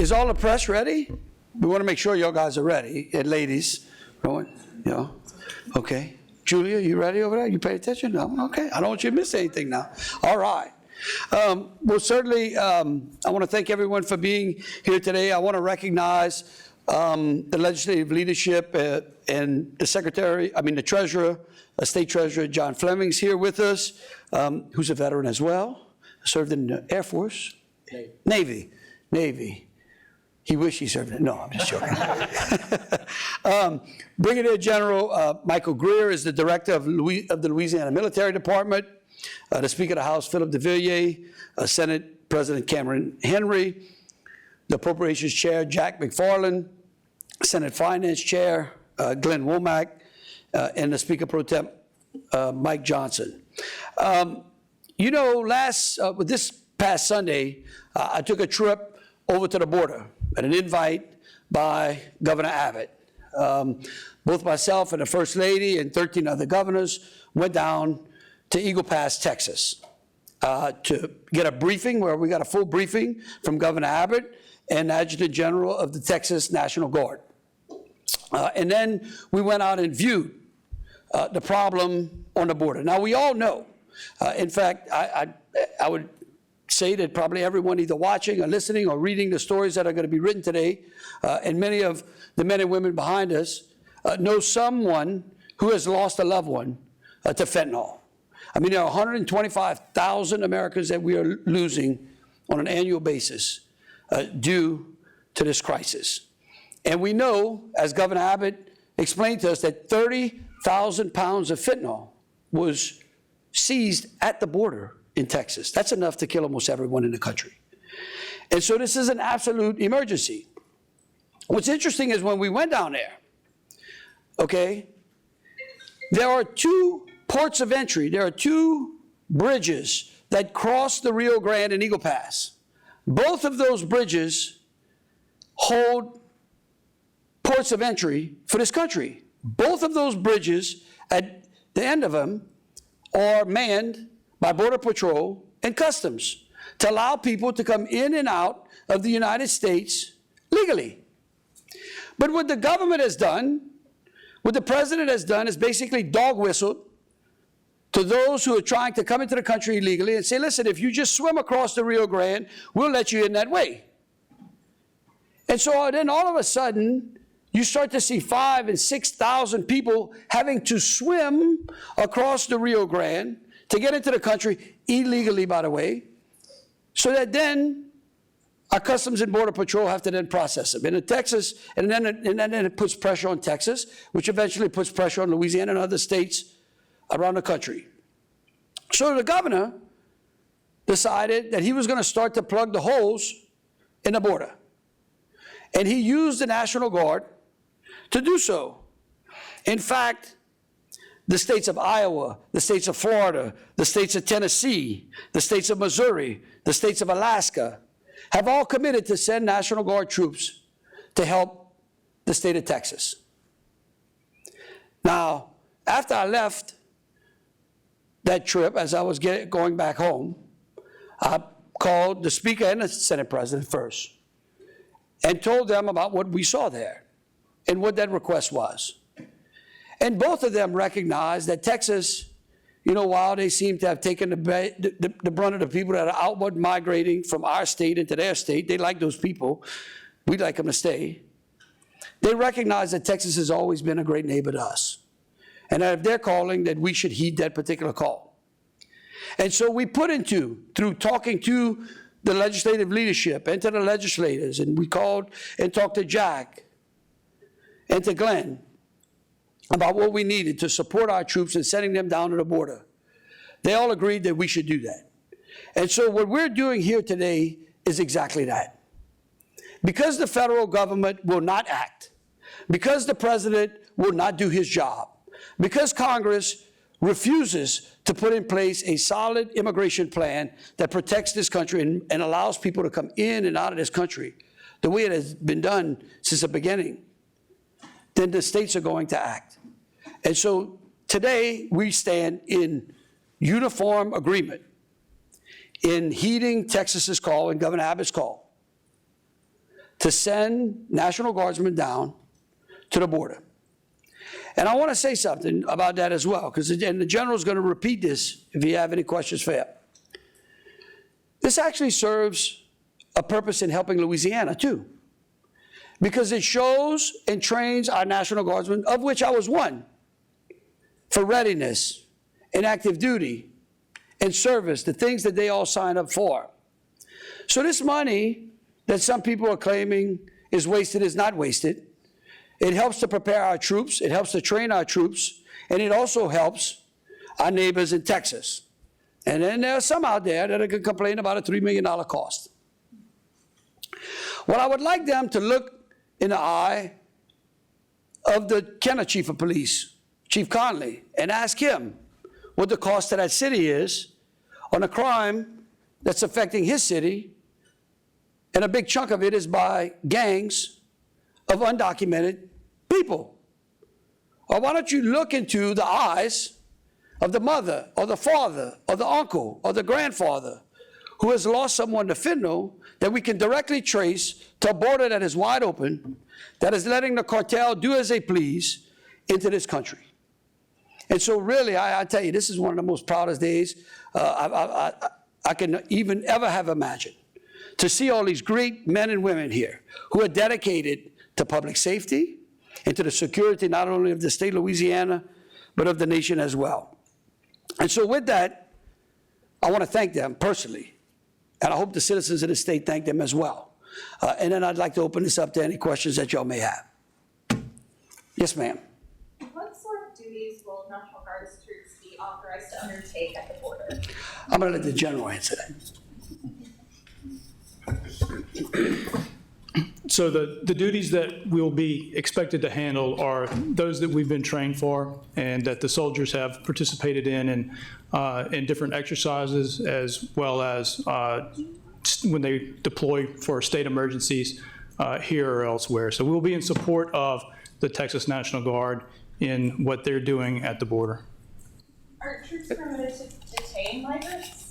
Is all the press ready? We want to make sure y'all guys are ready, and ladies. Okay. Julia, you ready over there? You pay attention? No? Okay. I don't want you to miss anything now. All right. Well, certainly, I want to thank everyone for being here today. I want to recognize the legislative leadership and the Treasurer, State Treasurer John Fleming's here with us, who's a veteran as well, served in the Air Force, Navy. He wished he served in. No, I'm just joking. Brigadier General Michael Greer is the Director of the Louisiana Military Department. The Speaker of the House, Philip de Villiers, Senate President Cameron Henry, the Appropriations Chair, Jack McFarland, Senate Finance Chair, Glenn Womack, and the Speaker Pro Tem, Mike Johnson. This past Sunday, I took a trip over to the border at an invite by Governor Abbott. Both myself and the First Lady and 13 other governors went down to Eagle Pass, Texas, to get a briefing, where we got a full briefing from Governor Abbott and Adjutant General of the Texas National Guard. And then we went out and viewed the problem on the border. Now, we all know, in fact, I would say that probably everyone either watching or listening or reading the stories that are going to be written today, and many of the men and women behind us know someone who has lost a loved one to fentanyl. I mean, there are 125,000 Americans that we are losing on an annual basis due to this crisis. And we know, as Governor Abbott explained to us, that 30,000 pounds of fentanyl was seized at the border in Texas. That's enough to kill almost everyone in the country. And so this is an absolute emergency. What's interesting is when we went down there, okay, there are two ports of entry. There are two bridges that cross the Rio Grande and Eagle Pass. Both of those bridges hold ports of entry for this country. Both of those bridges, at the end of them, are manned by Border Patrol and Customs to allow people to come in and out of the United States legally. But what the government has done, what the president has done, is basically dog whistled to those who are trying to come into the country illegally and say, listen, if you just swim across the Rio Grande, we'll let you in that way. And so then all of a sudden, you start to see 5,000 and 6,000 people having to swim across the Rio Grande to get into the country, illegally, by the way, so that then our Customs and Border Patrol have to then process them. And in Texas, and then it puts pressure on Texas, which eventually puts pressure on Louisiana and other states around the country. So the governor decided that he was going to start to plug the holes in the border. And he used the National Guard to do so. In fact, the states of Iowa, the states of Florida, the states of Tennessee, the states of Missouri, the states of Alaska have all committed to send National Guard troops to help the state of Texas. Now, after I left that trip, as I was going back home, I called the Speaker and the Senate President first and told them about what we saw there and what that request was. And both of them recognized that Texas, while they seem to have taken the brunt of the people that are outward migrating from our state into their state, they like those people, we'd like them to stay. They recognize that Texas has always been a great neighbor to us. And that if they're calling, that we should heed that particular call. And so we put through talking to the legislative leadership and to the legislators, and we called and talked to Jack and to Glenn about what we needed to support our troops in sending them down to the border. They all agreed that we should do that. And so what we're doing here today is exactly that. Because the federal government will not act, because the president will not do his job, because Congress refuses to put in place a solid immigration plan that protects this country and allows people to come in and out of this country the way it has been done since the beginning, then the states are going to act. And so today we stand in uniform agreement in heeding Texas's call and Governor Abbott's call to send National Guardsmen down to the border. And I want to say something about that as well, because the general's going to repeat this if you have any questions for him. This actually serves a purpose in helping Louisiana too, because it shows and trains our National Guardsmen, of which I was one, for readiness and active duty and service, the things that they all sign up for. So this money that some people are claiming is wasted is not wasted. It helps to prepare our troops, it helps to train our troops, and it also helps our neighbors in Texas. And then there are some out there that are going to complain about a $3 million cost. Well, I would like them to look in the eye of the Kenner Chief of Police, Chief Conley, and ask him what the cost of that city is on a crime that's affecting his city, and a big chunk of it is by gangs of undocumented people. Or why don't you look into the eyes of the mother or the father or the uncle or the grandfather who has lost someone to fentanyl that we can directly trace to a border that is wide open, that is letting the cartel do as they please into this country. And so really, I tell you, this is one of the most proudest days I can even ever have imagined, to see all these great men and women here who are dedicated to public safety and to the security not only of the state of Louisiana, but of the nation as well. And so with that, I want to thank them personally, and I hope the citizens of the state thank them as well. And then I'd like to open this up to any questions that y'all may have. Yes, ma'am. What sort of duties will National Guard troops be authorized to undertake at the border? I'm going to let the general answer that. So the duties that we'll be expected to handle are those that we've been trained for and that the soldiers have participated in different exercises, as well as when they deploy for state emergencies here or elsewhere. So we'll be in support of the Texas National Guard in what they're doing at the border. Are troops permitted to detain migrants?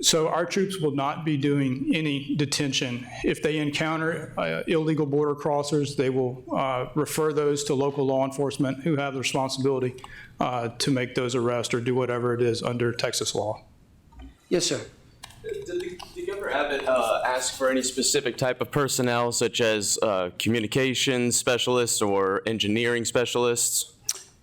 So our troops will not be doing any detention. If they encounter illegal border crossers, they will refer those to local law enforcement who have the responsibility to make those arrests or do whatever it is under Texas law. Yes, sir. Did Governor Abbott ask for any specific type of personnel, such as communications specialists or engineering specialists?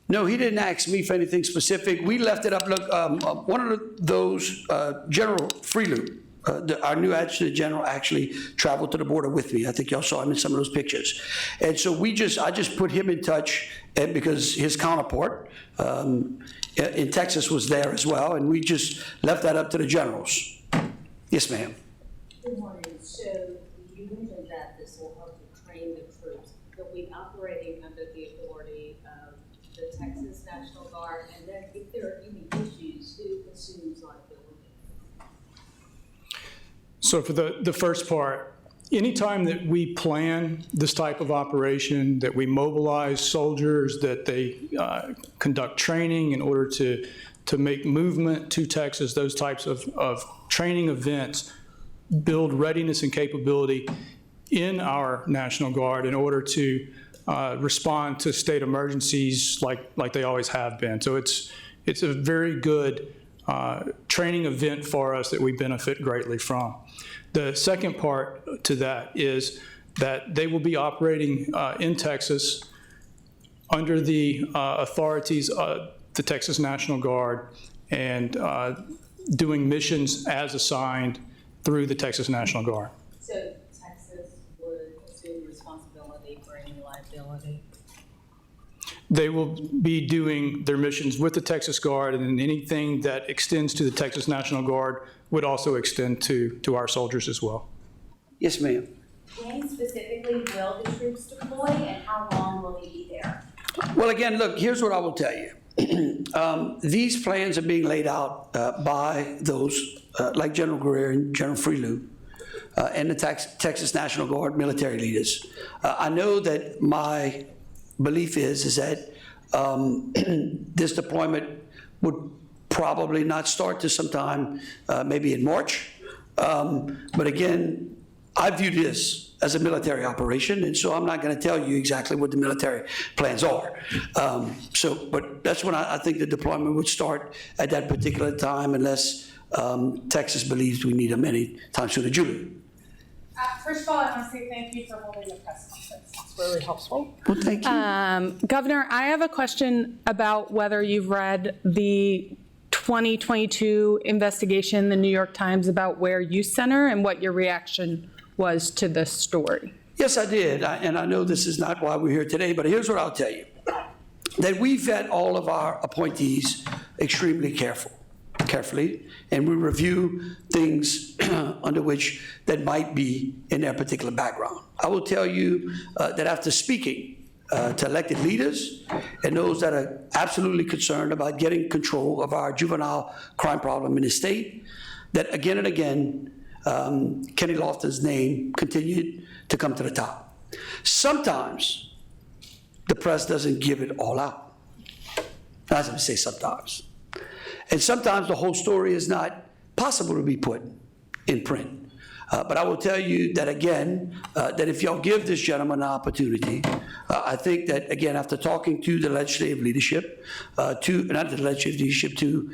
No, he didn't ask me for anything specific. We left it up. Look, one of those, General Freeloop, our new adjutant general, actually traveled to the border with me. I think y'all saw him in some of those pictures. And so I just put him in touch because his counterpart in Texas was there as well, and we just left that up to the generals. Yes, ma'am. Good morning. So you mentioned that this will help to train the troops. They'll be operating under the authority of the Texas National Guard, and then if there are any issues, who assumes liability? So for the first part, anytime that we plan this type of operation, that we mobilize soldiers, that they conduct training in order to make movement to Texas, those types of training events build readiness and capability in our National Guard in order to respond to state emergencies like they always have been. So it's a very good training event for us that we benefit greatly from. The second part to that is that they will be operating in Texas under the authorities of the Texas National Guard and doing missions as assigned through the Texas National Guard. So Texas would assume responsibility for any liability? They will be doing their missions with the Texas Guard, and anything that extends to the Texas National Guard would also extend to our soldiers as well. Yes, ma'am. When specifically will the troops deploy, and how long will they be there? Well, again, look, here's what I will tell you. These plans are being laid out by those like General Greer and General Freeloop and the Texas National Guard military leaders. I know that my belief is that this deployment would probably not start to sometime maybe in March, But again, I view this as a military operation, and so I'm not going to tell you exactly what the military plans are. But that's when I think the deployment would start at that particular time, unless Texas believes we need them any time sooner. Julie? First of all, I want to say thank you for holding the press conference. It's really helpful. Well, thank you. Governor, I have a question about whether you've read the 2022 investigation in the New York Times about Where You Center and what your reaction was to this story. Yes, I did, and I know this is not why we're here today, but here's what I'll tell you. That we vet all of our appointees extremely carefully, and we review things under which that might be in their particular background. I will tell you that after speaking to elected leaders and those that are absolutely concerned about getting control of our juvenile crime problem in the state, that again and again, Kenny Lofton's name continued to come to the top. Sometimes the press doesn't give it all out. I was going to say sometimes. And sometimes the whole story is not possible to be put in print. But I will tell you that again, that if y'all give this gentleman an opportunity, I think that again, after talking to the legislative leadership, not the legislative leadership, to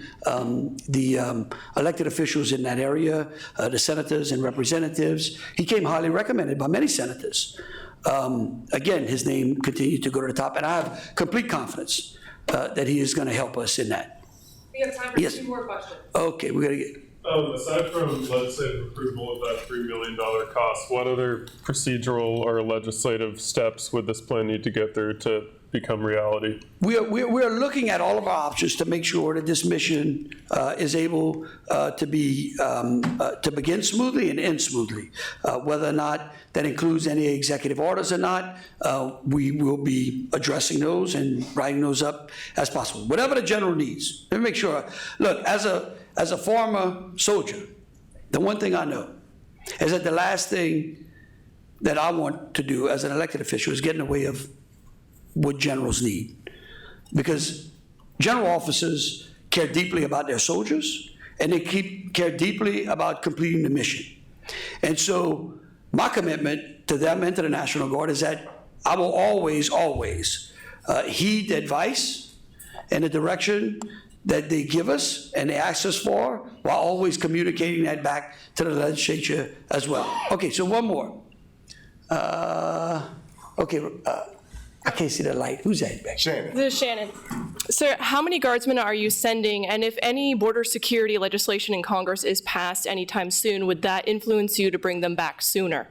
the elected officials in that area, the senators and representatives, he came highly recommended by many senators. Again, his name continued to go to the top, and I have complete confidence that he is going to help us in that. We have time for Yes. 2 more questions. Okay, we're going to get. Aside from legislative approval of that $3 million cost, what other procedural or legislative steps would this plan need to get through to become reality? We're looking at all of our options to make sure that this mission is able to begin smoothly and end smoothly. Whether or not that includes any executive orders or not, we will be addressing those and writing those up as possible. Whatever the general needs. Let me make sure. Look, as a former soldier, the one thing I know is that the last thing that I want to do as an elected official is get in the way of what generals need. Because general officers care deeply about their soldiers, and they care deeply about completing the mission. And so my commitment to them and to the National Guard is that I will always heed the advice and the direction that they give us and they ask us for, while always communicating that back to the legislature as well. Okay, so one more. I can't see the light. Who's that back? Shannon. This is Shannon. Sir, how many guardsmen are you sending? And if any border security legislation in Congress is passed anytime soon, would that influence you to bring them back sooner?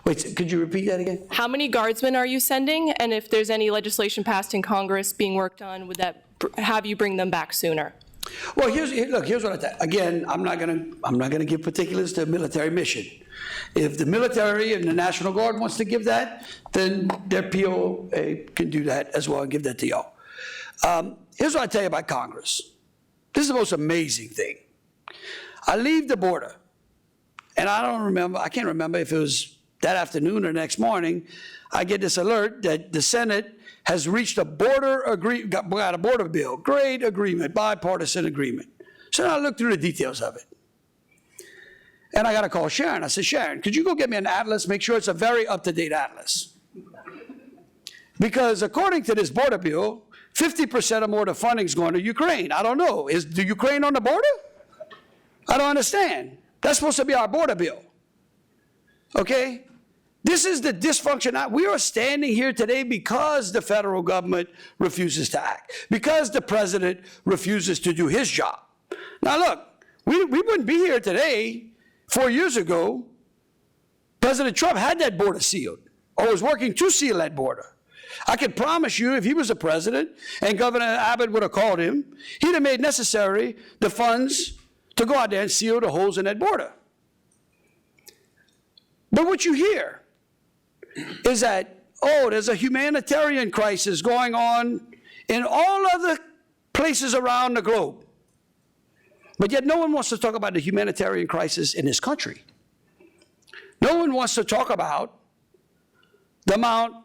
Wait, could you repeat that again? How many guardsmen are you sending? And if there's any legislation passed in Congress being worked on, would that have you bring them back sooner? Well, here's what I think. Again, I'm not gonna give particulars to a military mission. If the military and the National Guard wants to give that, then their POA can do that as well and give that to y'all. Here's what I tell you about Congress. This is the most amazing thing. I leave the border, and I can't remember if it was that afternoon or next morning, I get this alert that the Senate has reached a border bill, great agreement, bipartisan agreement. So I look through the details of it. And I got to call Sharon. I said, Sharon, could you go get me an atlas, make sure it's a very up-to-date atlas? Because according to this border bill, 50% or more of the funding is going to Ukraine. I don't know. Is the Ukraine on the border? I don't understand. That's supposed to be our border bill. Okay? This is the dysfunction. We are standing here today because the federal government refuses to act, because the president refuses to do his job. Now, look, we wouldn't be here today. 4 years ago, President Trump had that border sealed, or was working to seal that border. I can promise you, if he was the president and Governor Abbott would have called him, he'd have made necessary the funds to go out there and seal the holes in that border. But what you hear is that, oh, there's a humanitarian crisis going on in all other places around the globe. But yet no one wants to talk about the humanitarian crisis in this country. No one wants to talk about the amount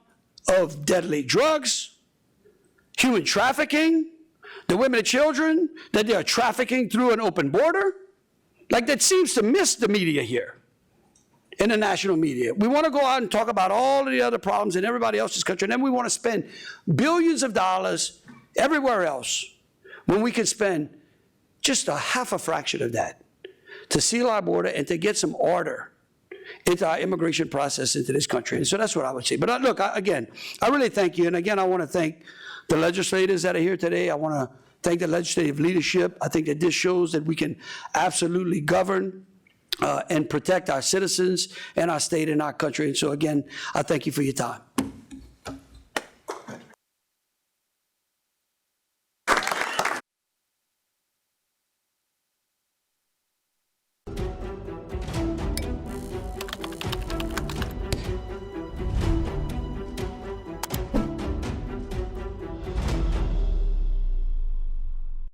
of deadly drugs, human trafficking, the women and children that they are trafficking through an open border. like that seems to miss the media here, in the national media. We want to go out and talk about all of the other problems in everybody else's country, and then we want to spend billions of dollars everywhere else when we can spend just half a fraction of that to seal our border and to get some order into our immigration process into this country. And so that's what I would say. But look, again, I really thank you. And again, I want to thank the legislators that are here today. I want to thank the legislative leadership. I think that this shows that we can absolutely govern and protect our citizens and our state and our country. And so again, I thank you for your time.